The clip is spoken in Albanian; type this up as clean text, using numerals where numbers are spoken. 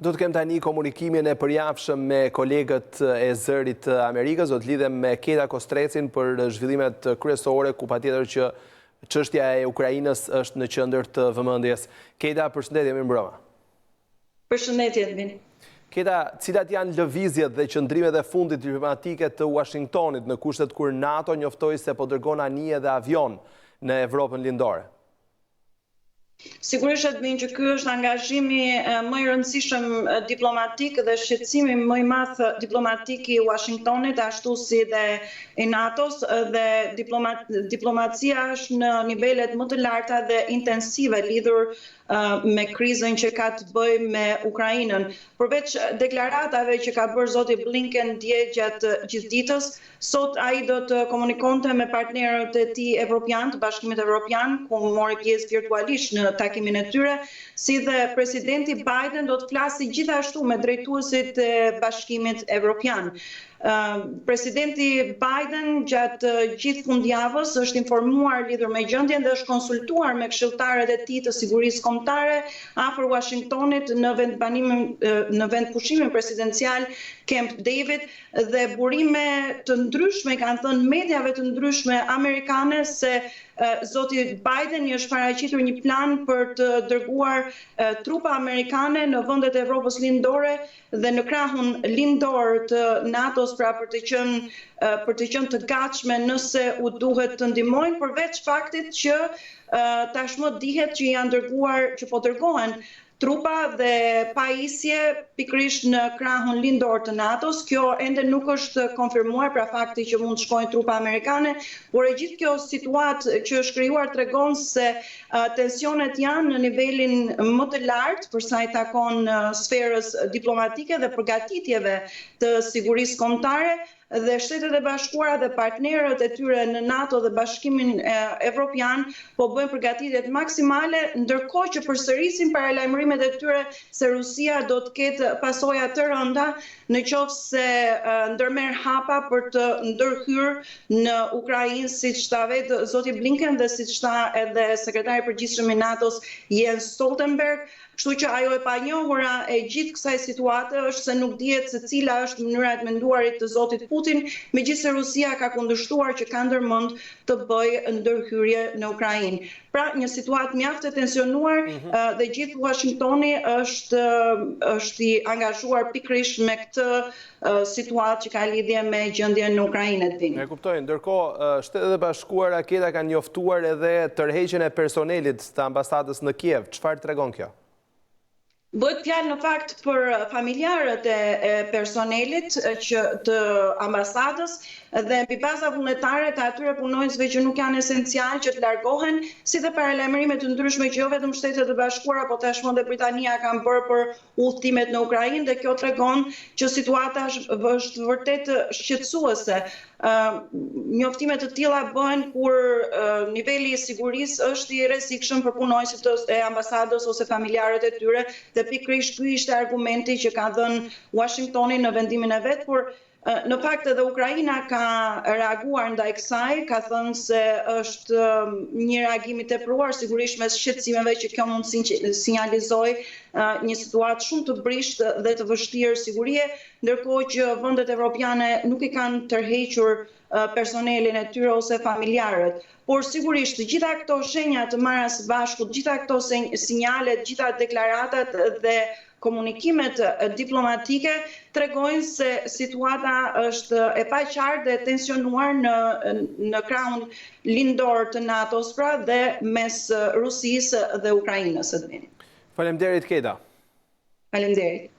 Do të kem tani komunikimin e përjafshëm me kolegët e zërit të Amerikës, do të lidhem me Keta Kostrecin për zhvillimet kryesore, ku patjetër që çështja e Ukrainës është në qendër të vëmendjes. Keta, përshëndetje, mirëmbrëma. Përshëndetje, Edvin. Keta, cilat janë lëvizjet dhe qëndrimet e fundit diplomatike të Washingtonit në kushtet kur NATO njoftoi se po dërgon anije dhe avion në Europën Lindorë? Sigurisht Edvin që ky është angazhimi më i rëndësishëm diplomatik dhe shqetësimi më i madh diplomatik i Washingtonit, ashtu si dhe i NATO-s, dhe diplomacia është në nivelet më të larta dhe intensive lidhur me krizën që ka të bëjë me Ukrainën. Përveç deklaratave që ka bërë zoti Blinken dje gjatë gjithë ditës, sot ai do të komunikonte me partnerët e tij evropian, të Bashkimit Evropian, ku mori pjesë virtualisht në takimin e tyre, si dhe presidenti Biden do të flasë gjithashtu me drejtuesit e Bashkimit Evropian. Presidenti Biden gjatë gjithë fundjavës është informuar lidhur me gjendjen dhe është konsultuar me këshilltarët e tij të sigurisë kombëtare afër Washingtonit në vendpushimin presidencial Camp David dhe burime të ndryshme kanë thënë mediave të ndryshme amerikane se zoti Biden i është paraqitur një plan për të dërguar trupa amerikane në vendet e Europës Lindore dhe në krahun lindor të NATO-s, pra për të qenë të gatshme nëse u duhet të ndihmojnë, përveç faktit që tashmë dihet që janë dërguar, që po dërgohen trupa dhe pajisje pikërisht në krahun lindor të NATO-s. Kjo ende nuk është konfirmuar, pra fakti që mund të shkojnë trupa amerikane, por e gjithë kjo situatë që është krijuar tregon se tensionet janë në nivelin më të lartë për sa i takon sferës diplomatike dhe përgatitjeve të sigurisë kombëtare, dhe Shtetet e Bashkuara dhe partnerët e tyre në NATO dhe Bashkimin Evropian po bëjnë përgatitjet maksimale, ndërkohë që përsërisin paralajmërimet e tyre se Rusia do të ketë pasoja të rënda në qoftë se ndërmerr hapa për të ndërhyrë në Ukrainë, siç tha vetë zoti Blinken dhe siç tha edhe sekretari i përgjithshëm i NATO-s Jens Stoltenberg. Kështu që ajo e panjohura e gjithë kësaj situate është se nuk dihet se cila është mënyra e menduarit të zotit Putin, megjithëse Rusia ka kundërshtuar që ka ndërmend të bëjë ndërhyrje në Ukrainë. Pra, një situatë mjaft e tensionuar dhe gjithë Washingtoni është i angazhuar pikërisht me këtë situatë që ka lidhje me gjendjen në Ukrainë. E kuptoj, ndërkohë Shtetet e Bashkuara kanë njoftuar edhe tërheqjen e personelit të ambasadës në Kiev. Çfarë tregon kjo? Bëhet fjalë në fakt për familjarët e personelit të ambasadës dhe mbi baza vullnetare të atyre punonjësve që nuk janë esencial që të largohen, si dhe paralajmërime të ndryshme që jo vetëm Shtetet e Bashkuara, por tashmë edhe Britania kanë bërë për udhëtimet në Ukrainë, dhe kjo tregon që situata është vërtet shqetësuese. Njoftimet të tilla bëhen kur niveli i sigurisë është i rrezikshëm për punonjësit e ambasadës ose familjarët e tyre, dhe pikërisht ky ishte argumenti që ka dhënë Washingtoni në vendimin e vet, por në fakt edhe Ukraina ka reaguar ndaj kësaj, ka thënë se është një reagim i tepruar, sigurisht me shqetësimeve që kjo mund sinjalizojë një situatë shumë të brisht dhe të vështirë sigurie, ndërkohë që vendet evropiane nuk i kanë tërhequr personelin e tyre ose familjarët. Por sigurisht të gjitha këto shenja të marra së bashku, të gjitha këto sinjalet, të gjitha deklaratat dhe komunikimet diplomatike tregojnë se situata është e paqartë dhe tensionuar në krahun lindor të NATO-s, pra, dhe mes Rusisë dhe Ukrainës. Faleminderit, Keta. Faleminderit.